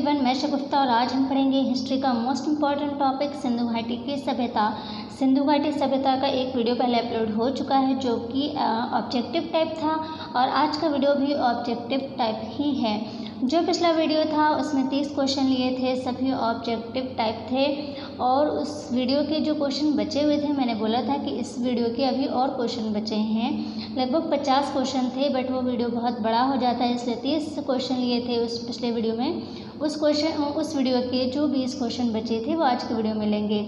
Everyone, मैं शगुफ्ता और आज हम पढ़ेंगे हिस्ट्री का मोस्ट इम्पॉर्टेंट टॉपिक सिंधु घाटी की सभ्यता। सिंधु घाटी सभ्यता का एक वीडियो पहले अपलोड हो चुका है जो कि ऑब्जेक्टिव टाइप था और आज का वीडियो भी ऑब्जेक्टिव टाइप ही है। जो पिछला वीडियो था उसमें 30 क्वेश्चन लिए थे, सभी ऑब्जेक्टिव टाइप थे और उस वीडियो के जो क्वेश्चन बचे हुए थे मैंने बोला था कि इस वीडियो के अभी और क्वेश्चन बचे हैं। लगभग 50 क्वेश्चन थे बट वो वीडियो बहुत बड़ा हो जाता है, इसलिए 30 क्वेश्चन लिए थे उस पिछले वीडियो में। उस वीडियो के जो 20 क्वेश्चन बचे थे वो आज के वीडियो में लेंगे।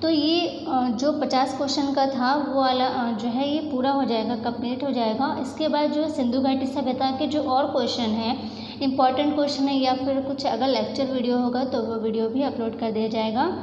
तो ये जो 50 क्वेश्चन का था वो वाला जो है ये पूरा हो जाएगा, कंप्लीट हो जाएगा। इसके बाद जो सिंधु घाटी सभ्यता के जो और क्वेश्चन हैं, इम्पॉर्टेंट क्वेश्चन है या फिर कुछ अगर लेक्चर वीडियो होगा तो वो वीडियो भी अपलोड कर दिया जाएगा।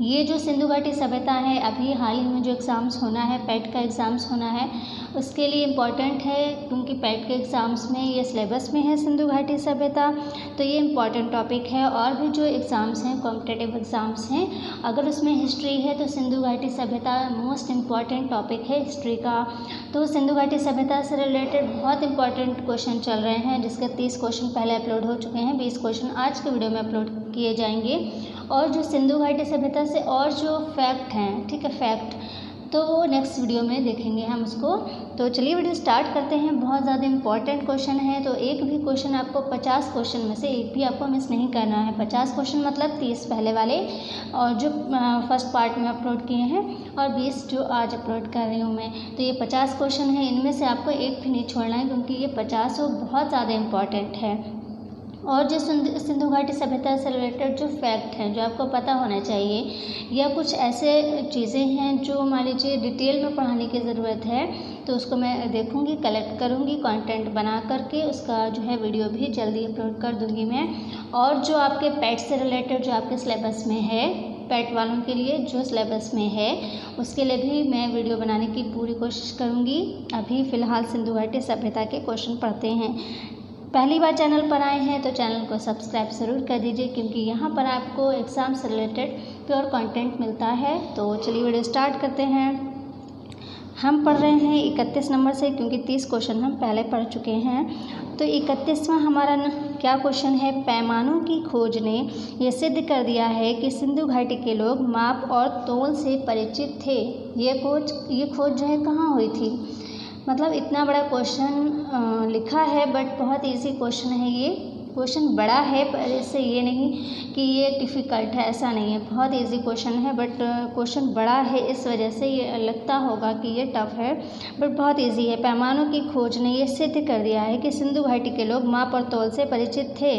ये जो सिंधु घाटी सभ्यता है अभी हाल ही में जो एग्ज़ाम्स होना है, पैट का एग्ज़ाम्स होना है, उसके लिए इम्पॉर्टेंट है क्योंकि पैट के एग्ज़ाम्स में ये सिलेबस में है सिंधु घाटी सभ्यता, तो ये इम्पॉर्टेंट टॉपिक है। और भी जो एग्ज़ाम्स हैं, कॉम्पिटिटिव एग्ज़ाम्स हैं, अगर उसमें हिस्ट्री है तो सिंधु घाटी सभ्यता मोस्ट इम्पॉर्टेंट टॉपिक है हिस्ट्री का। तो सिंधु घाटी सभ्यता से रिलेटेड बहुत इंपॉर्टेंट क्वेश्चन चल रहे हैं जिसके 30 क्वेश्चन पहले अपलोड हो चुके हैं, 20 क्वेश्चन आज के वीडियो में अपलोड किए जाएंगे। और जो सिंधु घाटी सभ्यता से और जो फैक्ट हैं, ठीक है, फैक्ट, तो वो नेक्स्ट वीडियो में देखेंगे हम उसको। तो चलिए वीडियो स्टार्ट करते हैं। बहुत ज़्यादा इंपॉर्टेंट क्वेश्चन है तो एक भी क्वेश्चन आपको 50 क्वेश्चन में से एक भी आपको मिस नहीं करना है। 50 क्वेश्चन मतलब 30 पहले वाले और जो फर्स्ट पार्ट में अपलोड किए हैं और 20 जो आज अपलोड कर रही हूँ मैं। तो ये 50 क्वेश्चन है, इनमें से आपको एक भी नहीं छोड़ना है क्योंकि ये 50 बहुत ज़्यादा इम्पॉर्टेंट है। और जो सिंधु घाटी सभ्यता से रिलेटेड जो फैक्ट हैं जो आपको पता होना चाहिए या कुछ ऐसे चीज़ें हैं जो मान लीजिए डिटेल में पढ़ाने की ज़रूरत है तो उसको मैं देखूंगी, कलेक्ट करूंगी, कंटेंट बना करके उसका जो है वीडियो भी जल्दी अपलोड कर दूंगी मैं। और जो आपके पैट से रिलेटेड जो आपके सिलेबस में है, पैट वालों के लिए जो सिलेबस में है उसके लिए भी मैं वीडियो बनाने की पूरी कोशिश करूँगी। अभी फ़िलहाल सिंधु घाटी सभ्यता के क्वेश्चन पढ़ते हैं। पहली बार चैनल पर आए हैं तो चैनल को सब्सक्राइब ज़रूर कर दीजिए क्योंकि यहाँ पर आपको एग्ज़ाम से रिलेटेड प्योर कंटेंट मिलता है। तो चलिए वीडियो स्टार्ट करते हैं। हम पढ़ रहे हैं 31 नंबर से क्योंकि 30 क्वेश्चन हम पहले पढ़ चुके हैं। तो 31वां हमारा क्या क्वेश्चन है, पैमानों की खोज ने यह सिद्ध कर दिया है कि सिंधु घाटी के लोग माप और तौल से परिचित थे। ये खोज जो है कहाँ हुई थी। मतलब इतना बड़ा क्वेश्चन लिखा है बट बहुत इजी क्वेश्चन है। ये क्वेश्चन बड़ा है पर इससे ये नहीं कि ये डिफ़िकल्ट है, ऐसा नहीं है। बहुत इजी क्वेश्चन है बट क्वेश्चन बड़ा है इस वजह से ये लगता होगा कि ये टफ़ है बट बहुत इजी है। पैमानों की खोज ने ये सिद्ध कर दिया है कि सिंधु घाटी के लोग माप और तौल से परिचित थे।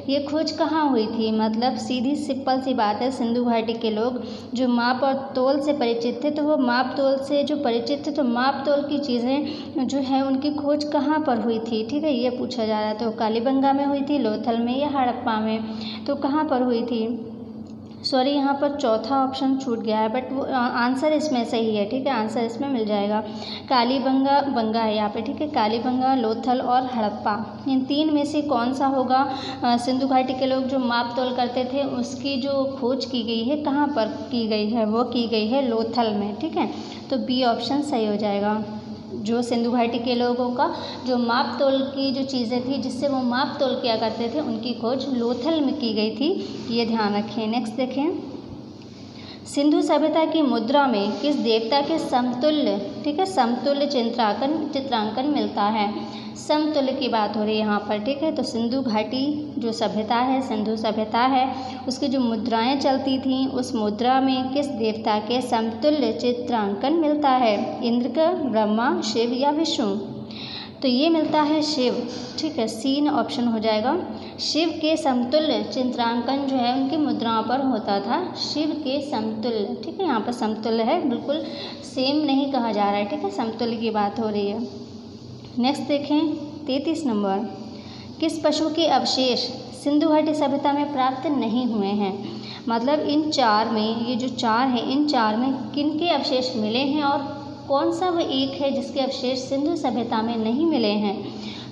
ये खोज कहाँ हुई थी, मतलब सीधी सिंपल सी बात है, सिंधु घाटी के लोग जो माप और तौल से परिचित थे तो वो माप तौल से जो परिचित थे तो माप तौल की चीज़ें जो है उनकी खोज कहाँ पर हुई थी, ठीक है, ये पूछा जा रहा है। तो कालीबंगा में हुई थी, लोथल में या हड़प्पा में, तो कहाँ पर हुई थी। सॉरी यहाँ पर चौथा ऑप्शन छूट गया है बट वो आंसर इसमें सही है, ठीक है, आंसर इसमें मिल जाएगा। कालीबंगा है यहाँ पे, ठीक है, कालीबंगा, लोथल और हड़प्पा, इन तीन में से कौन सा होगा। सिंधु घाटी के लोग जो माप तोल करते थे उसकी जो खोज की गई है कहाँ पर की गई है, वो की गई है लोथल में, ठीक है। तो बी ऑप्शन सही हो जाएगा। जो सिंधु घाटी के लोगों का जो माप तोल की जो चीज़ें थी जिससे वो माप तोल किया करते थे उनकी खोज लोथल में की गई थी, ये ध्यान रखें। नेक्स्ट देखें, सिंधु सभ्यता की मुद्रा में किस देवता के समतुल्य, ठीक है, समतुल्य चित्रांकन मिलता है। समतुल्य की बात हो रही है यहाँ पर, ठीक है। तो सिंधु घाटी जो सभ्यता है, सिंधु सभ्यता है, उसकी जो मुद्राएं चलती थीं उस मुद्रा में किस देवता के समतुल्य चित्रांकन मिलता है। इंद्र का, ब्रह्मा, शिव या विष्णु। तो ये मिलता है शिव, ठीक है, सी ऑप्शन हो जाएगा। शिव के समतुल्य चित्रांकन जो है उनकी मुद्राओं पर होता था, शिव के समतुल्य, ठीक है, यहाँ पर समतुल्य है, बिल्कुल सेम नहीं कहा जा रहा है, ठीक है, समतुल्य की बात हो रही है। नेक्स्ट देखें 33 नंबर, किस पशु के अवशेष सिंधु घाटी सभ्यता में प्राप्त नहीं हुए हैं। मतलब इन चार में, ये जो चार हैं इन चार में किन के अवशेष मिले हैं और कौन सा वो एक है जिसके अवशेष सिंधु सभ्यता में नहीं मिले हैं।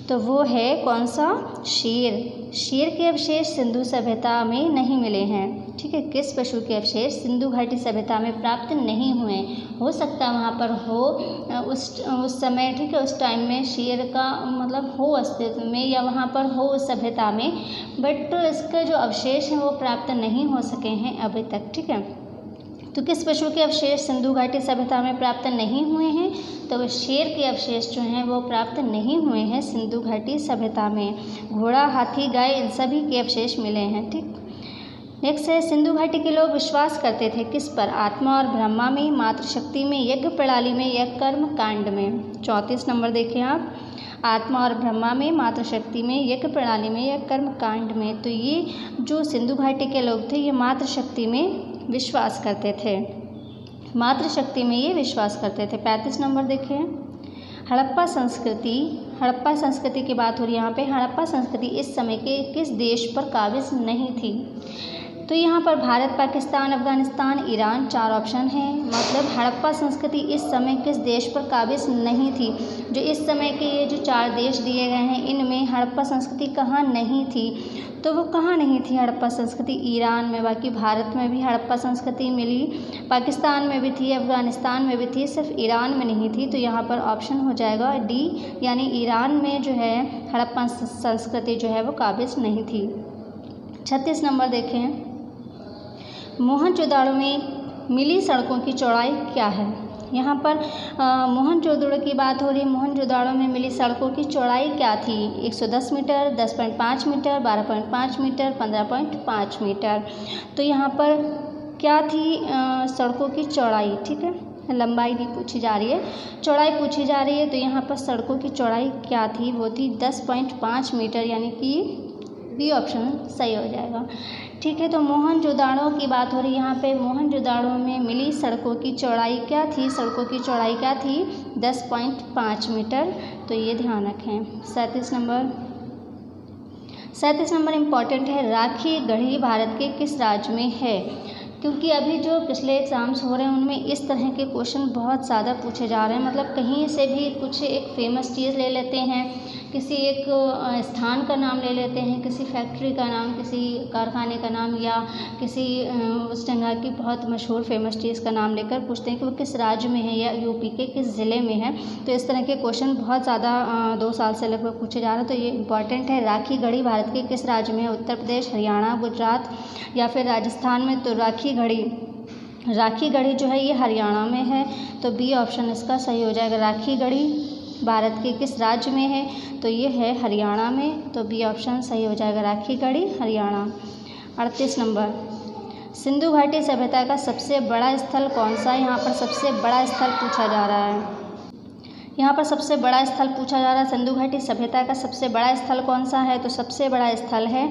तो वो है कौन सा? शेर के अवशेष सिंधु सभ्यता में नहीं मिले हैं। ठीक है, किस पशु के अवशेष सिंधु घाटी सभ्यता में प्राप्त नहीं हुए? हो सकता है वहाँ पर हो उस समय, ठीक है, उस टाइम में शेर का मतलब हो अस्तित्व में या वहाँ पर हो उस सभ्यता में, बट इसके जो अवशेष हैं वो प्राप्त नहीं हो सके हैं अभी तक। ठीक है, तो किस पशु के अवशेष सिंधु घाटी सभ्यता में प्राप्त नहीं हुए हैं? तो शेर के अवशेष जो हैं वो प्राप्त नहीं हुए हैं सिंधु घाटी सभ्यता में। घोड़ा, हाथी, गाय, इन सभी के अवशेष मिले हैं। ठीक, नेक्स्ट है, सिंधु घाटी के लोग विश्वास करते थे किस पर? आत्मा और ब्रह्मा में, मातृशक्ति में, यज्ञ प्रणाली में या कर्म कांड में? 34 नंबर देखें आप, आत्मा और ब्रह्मा में, मातृशक्ति में, यज्ञ प्रणाली में या कर्म कांड में। तो ये जो सिंधु घाटी के लोग थे ये मातृशक्ति में विश्वास करते थे, मातृशक्ति में ये विश्वास करते थे। 35 नंबर देखें, हड़प्पा संस्कृति की बात हो रही है यहाँ पे। हड़प्पा संस्कृति इस समय के किस देश पर काबिज नहीं थी? तो यहाँ पर भारत, पाकिस्तान, अफगानिस्तान, ईरान, 4 ऑप्शन हैं। मतलब हड़प्पा संस्कृति इस समय किस देश पर काबिज नहीं थी? जो इस समय के ये जो 4 देश दिए गए हैं इनमें हड़प्पा संस्कृति कहाँ नहीं थी? तो वो कहाँ नहीं थी हड़प्पा संस्कृति? ईरान में, बाकी भारत में भी हड़प्पा संस्कृति मिली, पाकिस्तान में भी थी, अफगानिस्तान में भी थी, सिर्फ ईरान में नहीं थी। तो यहाँ पर ऑप्शन हो जाएगा डी, यानी ईरान में जो है हड़प्पा संस्कृति जो है वो काबिज नहीं थी। 36 नंबर देखें, मोहनजोदाड़ो में मिली सड़कों की चौड़ाई क्या है? यहाँ पर मोहनजोदड़ो की बात हो रही है। मोहनजोदाड़ो में मिली सड़कों की चौड़ाई क्या थी? 110 मीटर, 10.5 मीटर, 12.5 मीटर, 15.5 मीटर। तो यहाँ पर क्या थी सड़कों की चौड़ाई? ठीक है, लंबाई नहीं पूछी जा रही है, चौड़ाई पूछी जा रही है। तो यहाँ पर सड़कों की चौड़ाई क्या थी? वो थी 10.5 मीटर, यानी कि बी ऑप्शन सही हो जाएगा। ठीक है, तो मोहनजोदाड़ो की बात हो रही है यहाँ पे। मोहनजोदाड़ो में मिली सड़कों की चौड़ाई क्या थी? सड़कों की चौड़ाई क्या थी? 10.5 मीटर। तो ये ध्यान रखें। 37 नंबर इम्पॉर्टेंट है, राखी गढ़ी भारत के किस राज्य में है? क्योंकि अभी जो पिछले एग्ज़ाम्स हो रहे हैं उनमें इस तरह के क्वेश्चन बहुत ज़्यादा पूछे जा रहे हैं। मतलब कहीं से भी कुछ एक फेमस चीज़ ले लेते हैं, किसी एक स्थान का नाम ले लेते हैं, किसी फैक्ट्री का नाम, किसी कारखाने का नाम, या किसी उस जगह की बहुत मशहूर फेमस चीज़ का नाम लेकर पूछते हैं कि वो किस राज्य में है या यूपी के किस ज़िले में है। तो इस तरह के क्वेश्चन बहुत ज़्यादा 2 साल से लगभग पूछे जा रहे हैं। तो ये इंपॉर्टेंट है, राखी गढ़ी भारत के किस राज्य में है? उत्तर प्रदेश, हरियाणा, गुजरात या फिर राजस्थान में? तो राखी गढ़ी जो है ये हरियाणा में है। तो बी ऑप्शन इसका सही हो जाएगा। राखी गढ़ी भारत के किस राज्य में है? तो ये है हरियाणा में। तो बी ऑप्शन सही हो जाएगा, राखी गढ़ी हरियाणा। 38 नंबर, सिंधु घाटी सभ्यता का सबसे बड़ा स्थल कौन सा है? यहाँ पर सबसे बड़ा स्थल पूछा जा रहा है। यहाँ पर सबसे बड़ा स्थल पूछा जा रहा है, सिंधु घाटी सभ्यता का सबसे बड़ा स्थल कौन सा है? तो सबसे बड़ा स्थल है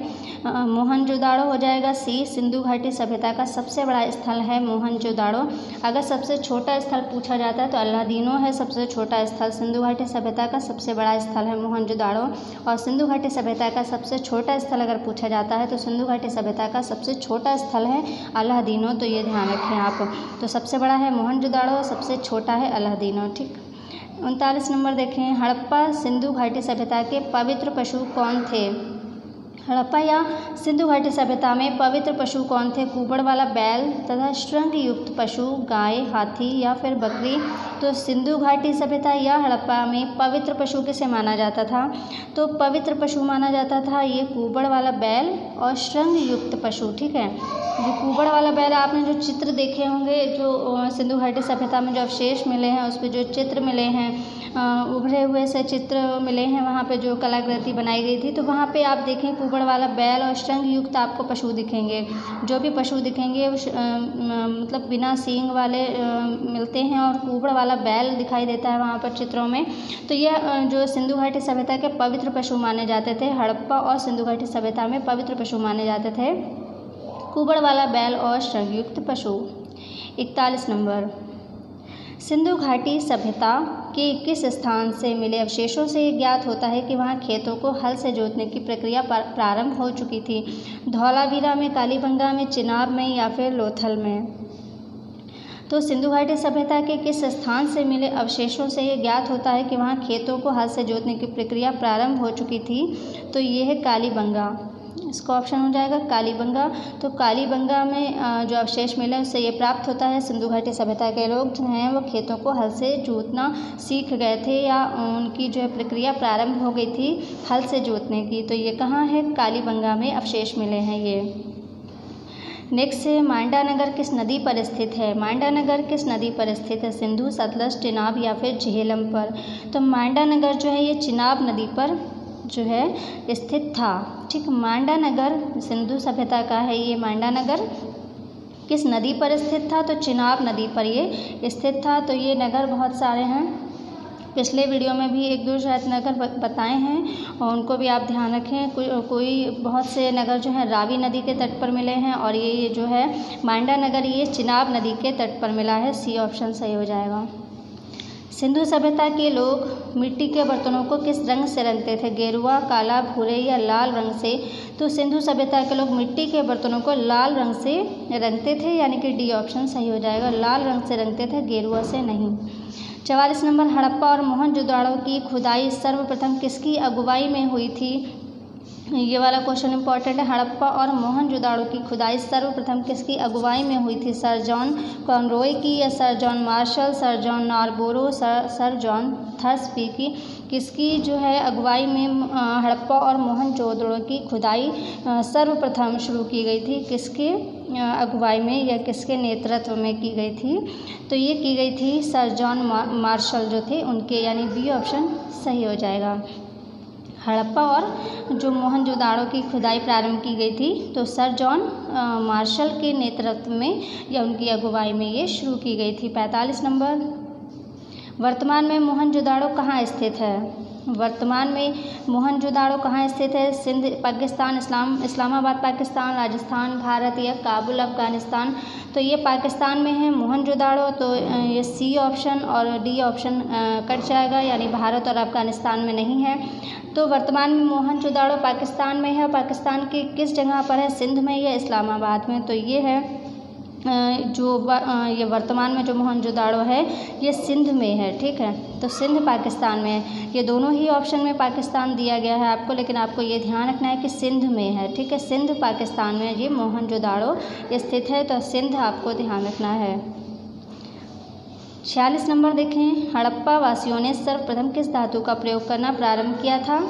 मोहनजोदाड़ो हो जाएगा सी। सिंधु घाटी सभ्यता का सबसे बड़ा स्थल है मोहनजोदाड़ो। अगर सबसे छोटा स्थल पूछा जाता है तो अल्लादीनो है सबसे छोटा स्थल। सिंधु घाटी सभ्यता का सबसे बड़ा स्थल है मोहनजोदाड़ो, और सिंधु घाटी सभ्यता का सबसे छोटा स्थल अगर पूछा जाता है तो सिंधु घाटी सभ्यता का सबसे छोटा स्थल है अल्लादीनो। तो ये ध्यान रखें आप। तो सबसे बड़ा है मोहनजोदाड़ो, सबसे छोटा है अल्लादीनो। ठीक, 39 नंबर देखें, हड़प्पा सिंधु घाटी सभ्यता के पवित्र पशु कौन थे? हड़प्पा या सिंधु घाटी सभ्यता में पवित्र पशु कौन थे? कुबड़ वाला बैल तथा श्रृंग युक्त पशु गाय, हाथी या फिर बकरी। तो सिंधु घाटी सभ्यता या हड़प्पा में पवित्र पशु किसे माना जाता था? तो पवित्र पशु माना जाता था ये कुबड़ वाला बैल और श्रृंग युक्त पशु। ठीक है, जो कुबड़ वाला बैल, आपने जो चित्र देखे होंगे, जो सिंधु घाटी सभ्यता में जो अवशेष मिले हैं उस पर जो चित्र मिले हैं, उभरे हुए से चित्र मिले हैं, वहाँ पे जो कलाकृति बनाई गई थी, तो वहाँ पे आप देखें कुबड़ वाला बैल और श्रृंग युक्त आपको पशु दिखेंगे। जो भी पशु दिखेंगे मतलब बिना सींग वाले मिलते हैं, और कुबड़ वाला बैल दिखाई देता है वहाँ पर चित्रों में। तो यह जो सिंधु घाटी सभ्यता के पवित्र पशु माने जाते थे। हड़प्पा और सिंधु घाटी सभ्यता में पवित्र पशु माने जाते थे कुबड़ वाला बैल और श्रृंग युक्त पशु। 41 नंबर, सिंधु घाटी सभ्यता के किस स्थान से मिले अवशेषों से ज्ञात होता है कि वहां खेतों को हल से जोतने की प्रक्रिया प्रारंभ हो चुकी थी? धौलावीरा में, कालीबंगा में, चिनाब में या फिर लोथल में? तो सिंधु घाटी सभ्यता के किस स्थान से मिले अवशेषों से ये ज्ञात होता है कि वहाँ खेतों को हल से जोतने की प्रक्रिया प्रारंभ हो चुकी थी। तो ये है कालीबंगा, इसका ऑप्शन हो जाएगा कालीबंगा। तो कालीबंगा में जो अवशेष मिले उससे ये प्राप्त होता है सिंधु घाटी सभ्यता के लोग जो हैं वो खेतों को हल से जोतना सीख गए थे या उनकी जो है प्रक्रिया प्रारंभ हो गई थी हल से जोतने की। तो ये कहाँ है, कालीबंगा में अवशेष मिले हैं ये। नेक्स्ट है मांडा नगर किस नदी पर स्थित है। मांडा नगर किस नदी पर स्थित है, सिंधु, सतलज, चिनाब या फिर झेलम पर। तो मांडा नगर जो है ये चिनाब नदी पर जो है स्थित था। ठीक, मांडा नगर सिंधु सभ्यता का है ये। मांडा नगर किस नदी पर स्थित था, तो चिनाब नदी पर ये स्थित था। तो ये नगर बहुत सारे हैं, पिछले वीडियो में भी एक दो शायद नगर बताए हैं और उनको भी आप ध्यान रखें। कोई बहुत से नगर जो है रावी नदी के तट पर मिले हैं और ये जो है मांडा नगर ये चिनाब नदी के तट पर मिला है। सी ऑप्शन सही हो जाएगा। सिंधु सभ्यता के लोग मिट्टी के बर्तनों को किस रंग से रंगते थे, गेरुआ, काला, भूरे या लाल रंग से। तो सिंधु सभ्यता के लोग मिट्टी के बर्तनों को लाल रंग से रंगते थे, यानी कि डी ऑप्शन सही हो जाएगा। लाल रंग से रंगते थे, गेरुआ से नहीं। 44 नंबर, हड़प्पा और मोहनजोदड़ो की खुदाई सर्वप्रथम किसकी अगुवाई में हुई थी। ये वाला क्वेश्चन इंपॉर्टेंट है। हड़प्पा और मोहनजोदड़ो की खुदाई सर्वप्रथम किसकी अगुवाई में हुई थी, सर जॉन कॉनरॉय की या sir John Marshall, sir John Narborough, sir John Thursby की। किसकी जो है अगुवाई में हड़प्पा और मोहनजोदड़ो की खुदाई सर्वप्रथम शुरू की गई थी, किसके अगुवाई में या किसके नेतृत्व में की गई थी। तो ये की गई थी सर जॉन मार्शल जो थे उनके, यानी बी ऑप्शन सही हो जाएगा। हड़प्पा और जो मोहनजोदड़ो की खुदाई प्रारंभ की गई थी तो सर जॉन मार्शल के नेतृत्व में या उनकी अगुवाई में ये शुरू की गई थी। 45 नंबर, वर्तमान में मोहनजोदड़ो कहाँ स्थित है। वर्तमान में मोहनजोदड़ो कहाँ स्थित है, सिंध पाकिस्तान, इस्लामाबाद पाकिस्तान, राजस्थान भारत या काबुल अफ़गानिस्तान। तो ये पाकिस्तान में है मोहनजोदड़ो। तो ये सी ऑप्शन और डी ऑप्शन कट जाएगा, यानी भारत और अफ़गानिस्तान में नहीं है। तो वर्तमान में मोहनजोदड़ो पाकिस्तान में है। पाकिस्तान की किस जगह पर है, सिंध में या इस्लामाबाद में। तो ये है ये वर्तमान में जो मोहनजोदड़ो है ये सिंध में है। ठीक है, तो सिंध पाकिस्तान में है। ये दोनों ही ऑप्शन में पाकिस्तान दिया गया है आपको, लेकिन आपको ये ध्यान रखना है कि सिंध में है। ठीक है, सिंध पाकिस्तान में ये मोहनजोदड़ो स्थित है, तो सिंध आपको ध्यान रखना है। 46 नंबर देखें, हड़प्पा वासियों ने सर्वप्रथम किस धातु का प्रयोग करना प्रारंभ किया था।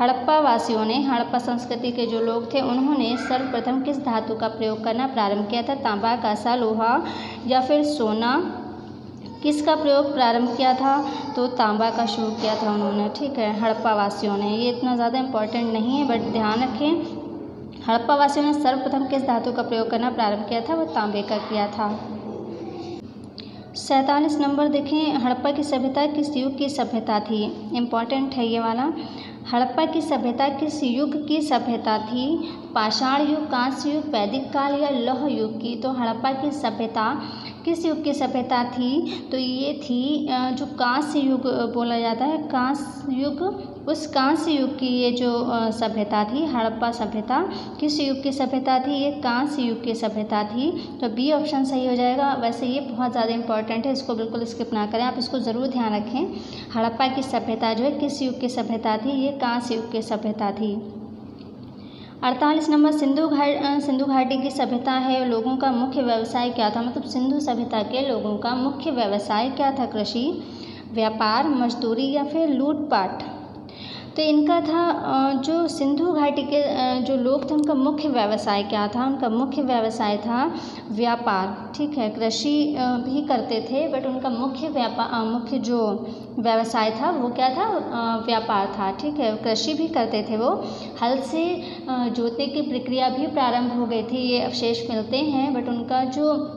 हड़प्पा वासियों ने, हड़प्पा संस्कृति के जो लोग थे उन्होंने सर्वप्रथम किस धातु का प्रयोग करना प्रारंभ किया था, तांबा, कांसा, लोहा या फिर सोना। किसका प्रयोग प्रारंभ किया था, तो तांबा का शुरू किया था उन्होंने। ठीक है, हड़प्पा वासियों ने। ये इतना ज़्यादा इम्पोर्टेंट नहीं है बट ध्यान रखें, हड़प्पा वासियों ने सर्वप्रथम किस धातु का प्रयोग करना प्रारंभ किया था, वो तांबे का किया था। 47 नंबर देखें, हड़प्पा की सभ्यता किस युग की सभ्यता थी। इम्पॉर्टेंट है ये वाला। हड़प्पा की सभ्यता किस युग की सभ्यता थी, पाषाण युग, कांस्य युग, वैदिक काल या लौह युग की। तो हड़प्पा की सभ्यता किस युग की सभ्यता थी, तो ये थी जो कांस्य युग बोला जाता है, कांस्य युग। उस कांस्य युग की ये जो सभ्यता थी, हड़प्पा सभ्यता किस युग की सभ्यता थी, ये कांस्य युग की सभ्यता थी। तो बी ऑप्शन सही हो जाएगा। वैसे ये बहुत ज़्यादा इंपॉर्टेंट है, इसको बिल्कुल स्किप ना करें, आप इसको ज़रूर ध्यान रखें। हड़प्पा की सभ्यता जो है किस युग की सभ्यता थी, ये कांस्य युग की सभ्यता थी। 48 नंबर, सिंधु घाटी की सभ्यता है लोगों का मुख्य व्यवसाय क्या था। मतलब सिंधु सभ्यता के लोगों का मुख्य व्यवसाय क्या था, कृषि, व्यापार, मजदूरी या फिर लूटपाट। तो इनका था जो सिंधु घाटी के जो लोग थे उनका मुख्य व्यवसाय क्या था, उनका मुख्य व्यवसाय था व्यापार। ठीक है, कृषि भी करते थे बट उनका मुख्य जो व्यवसाय था वो क्या था, व्यापार था। ठीक है, कृषि भी करते थे वो, हल से जोतने की प्रक्रिया भी प्रारंभ हो गई थी, ये अवशेष मिलते हैं। बट उनका जो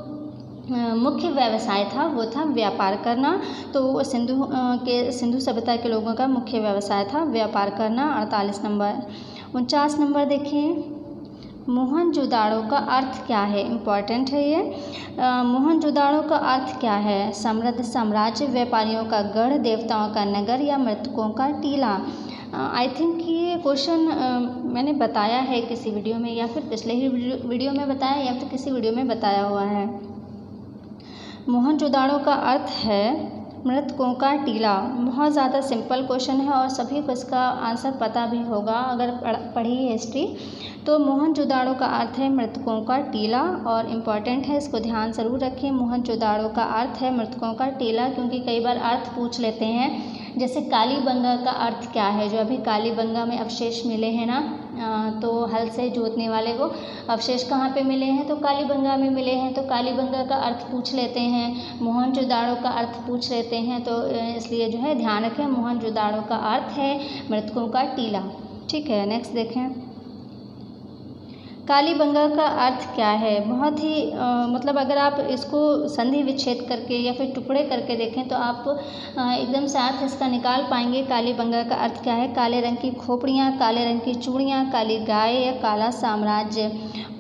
मुख्य व्यवसाय था वो था व्यापार करना। तो सिंधु सभ्यता के लोगों का मुख्य व्यवसाय था व्यापार करना। 48 नंबर। 49 नंबर देखिए, मोहनजोदड़ो का अर्थ क्या है। इम्पॉर्टेंट है ये। मोहनजोदड़ो का अर्थ क्या है, समृद्ध साम्राज्य, व्यापारियों का गढ़, देवताओं का नगर या मृतकों का टीला। आई थिंक ये क्वेश्चन मैंने बताया है किसी वीडियो में, या फिर पिछले ही वीडियो में बताया, या फिर किसी वीडियो में बताया हुआ है। मोहनजोदाड़ो का अर्थ है मृतकों का टीला। बहुत ज़्यादा सिंपल क्वेश्चन है और सभी को इसका आंसर पता भी होगा अगर पढ़ी है हिस्ट्री। तो मोहनजोदाड़ो का अर्थ है मृतकों का टीला और इम्पॉर्टेंट है, इसको ध्यान ज़रूर रखें। मोहनजोदाड़ो का अर्थ है मृतकों का टीला, क्योंकि कई बार अर्थ पूछ लेते हैं। जैसे कालीबंगा का अर्थ क्या है, जो अभी कालीबंगा में अवशेष मिले हैं ना, तो हल से जोतने वाले को अवशेष कहाँ पे मिले हैं, तो कालीबंगा में मिले हैं। तो कालीबंगा का अर्थ पूछ लेते हैं, मोहनजोदाड़ो का अर्थ पूछ लेते हैं, तो इसलिए जो है ध्यान रखें मोहनजोदाड़ो का अर्थ है मृतकों का टीला। ठीक है, नेक्स्ट देखें कालीबंगा का अर्थ क्या है। बहुत ही मतलब अगर आप इसको संधि विच्छेद करके या फिर टुकड़े करके देखें तो आप एकदम से अर्थ इसका निकाल पाएंगे। कालीबंगा का अर्थ क्या है, काले रंग की खोपड़ियाँ, काले रंग की चूड़ियाँ, काली गाय या काला साम्राज्य।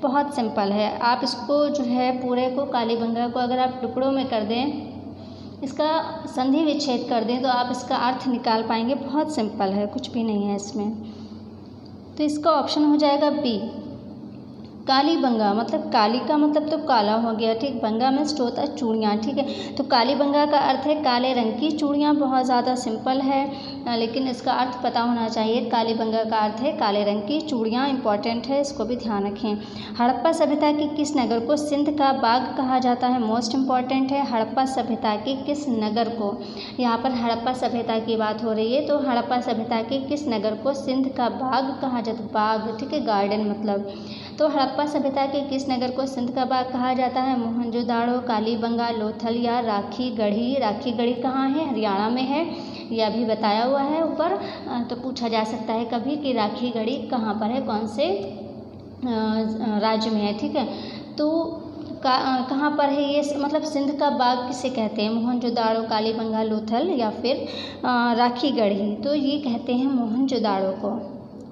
बहुत सिंपल है, आप इसको जो है पूरे को कालीबंगा को अगर आप टुकड़ों में कर दें, इसका संधि विच्छेद कर दें तो आप इसका अर्थ निकाल पाएंगे। बहुत सिंपल है, कुछ भी नहीं है इसमें। तो इसका ऑप्शन हो जाएगा बी, कालीबंगा। मतलब काली का मतलब तो काला हो गया, ठीक। बंगा में स्टोर होता है चूड़ियाँ, ठीक है। तो कालीबंगा का अर्थ है काले रंग की चूड़ियाँ। बहुत ज़्यादा सिंपल है, लेकिन इसका अर्थ पता होना चाहिए। कालीबंगा का अर्थ है काले रंग की चूड़ियाँ, इंपॉर्टेंट है, इसको भी ध्यान रखें। हड़प्पा सभ्यता के किस नगर को सिंध का बाग कहा जाता है, मोस्ट इम्पॉर्टेंट है। हड़प्पा सभ्यता के किस नगर को, यहाँ पर हड़प्पा सभ्यता की बात हो रही है, तो हड़प्पा सभ्यता के किस नगर को सिंध का बाग कहा जाता है, बाग, ठीक है, गार्डन मतलब। तो हड़प्पा सभ्यता के किस नगर को सिंध का बाग कहा जाता है, मोहनजोदाड़ो, कालीबंगा, लोथल या राखीगढ़ी। राखीगढ़ी कहाँ है, हरियाणा में है, यह अभी बताया हुआ है ऊपर। तो पूछा जा सकता है कभी कि राखीगढ़ी कहाँ पर है, कौन से राज्य में है, ठीक है। तो कहाँ पर है ये, मतलब सिंध का बाग किसे कहते हैं, मोहनजोदाड़ो, कालीबंगा, लोथल या फिर राखीगढ़ी। तो ये कहते हैं मोहनजोदाड़ो को,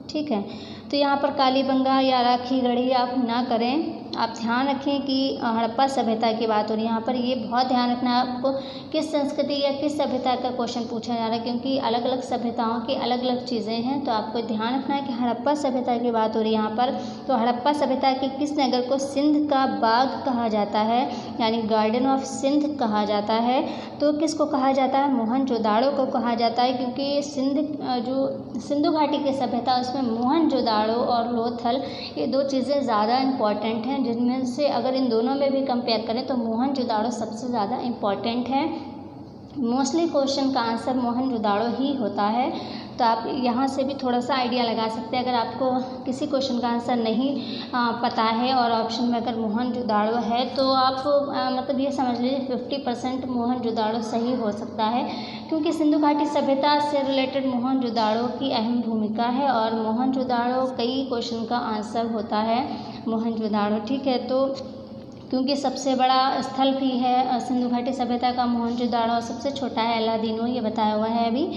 ठीक है। तो यहाँ पर कालीबंगा या राखीगढ़ी आप ना करें, आप ध्यान रखें कि हड़प्पा सभ्यता की बात हो रही है। यहाँ पर ये बहुत ध्यान रखना है आपको, किस संस्कृति या किस सभ्यता का क्वेश्चन पूछा जा रहा है, क्योंकि अलग अलग सभ्यताओं की अलग अलग चीज़ें हैं। तो आपको ध्यान रखना है कि हड़प्पा सभ्यता की बात हो रही है यहाँ पर। तो हड़प्पा सभ्यता के किस नगर को सिंध का बाग कहा जाता है, यानी गार्डन ऑफ सिंध कहा जाता है। तो किसको कहा जाता है, मोहनजोदाड़ो को कहा जाता है, क्योंकि सिंध जो सिंधु घाटी की सभ्यता उसमें मोहनजोदाड़ो और लोथल ये दो चीज़ें ज़्यादा इम्पॉर्टेंट हैं, जिनमें से अगर इन दोनों में भी कंपेयर करें तो मोहनजोदाड़ो सबसे ज़्यादा इम्पॉर्टेंट है। मोस्टली क्वेश्चन का आंसर मोहनजोदाड़ो ही होता है। तो आप यहाँ से भी थोड़ा सा आइडिया लगा सकते हैं। अगर आपको किसी क्वेश्चन का आंसर नहीं पता है और ऑप्शन में अगर मोहनजोदाड़ो है तो आप मतलब ये समझ लीजिए 50% मोहनजोदाड़ो सही हो सकता है, क्योंकि सिंधु घाटी सभ्यता से रिलेटेड मोहनजोदाड़ो की अहम भूमिका है और मोहनजोदाड़ो कई क्वेश्चन का आंसर होता है मोहनजोदाड़ो, ठीक है। तो क्योंकि सबसे बड़ा स्थल भी है सिंधु घाटी सभ्यता का मोहनजोदाड़ो, सबसे छोटा है अलादीनो, ये बताया हुआ है अभी।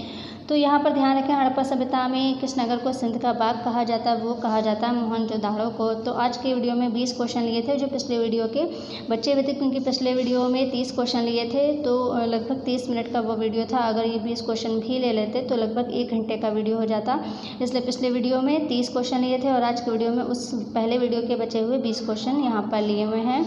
तो यहाँ पर ध्यान रखें हड़प्पा सभ्यता में किस नगर को सिंध का बाग कहा जाता है, वो कहा जाता है मोहनजोदाड़ो को। तो आज के वीडियो में 20 क्वेश्चन लिए थे, जो पिछले वीडियो के बच्चे हुए थे, क्योंकि पिछले वीडियो में 30 क्वेश्चन लिए थे, तो लगभग 30 मिनट का वो वीडियो था। अगर ये 20 क्वेश्चन भी ले लेते तो लगभग 1 घंटे का वीडियो हो जाता, इसलिए पिछले वीडियो में 30 क्वेश्चन लिए थे और आज के वीडियो में उस पहले वीडियो के बचे हुए 20 क्वेश्चन यहाँ पर लिए हुए हैं।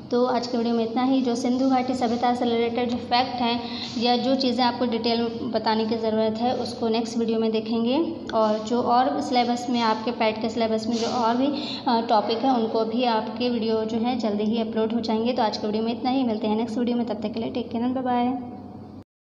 तो आज के वीडियो में इतना ही। जो सिंधु घाटी सभ्यता से रिलेटेड जो फैक्ट हैं या जो चीज़ें आपको डिटेल में बताने की ज़रूरत है उसको नेक्स्ट वीडियो में देखेंगे, और जो और सिलेबस में आपके पैट के सिलेबस में जो और भी टॉपिक है उनको भी आपके वीडियो जो है जल्दी ही अपलोड हो जाएंगे। तो आज के वीडियो में इतना ही, मिलते हैं नेक्स्ट वीडियो में, तब तक के लिए take care and bye bye.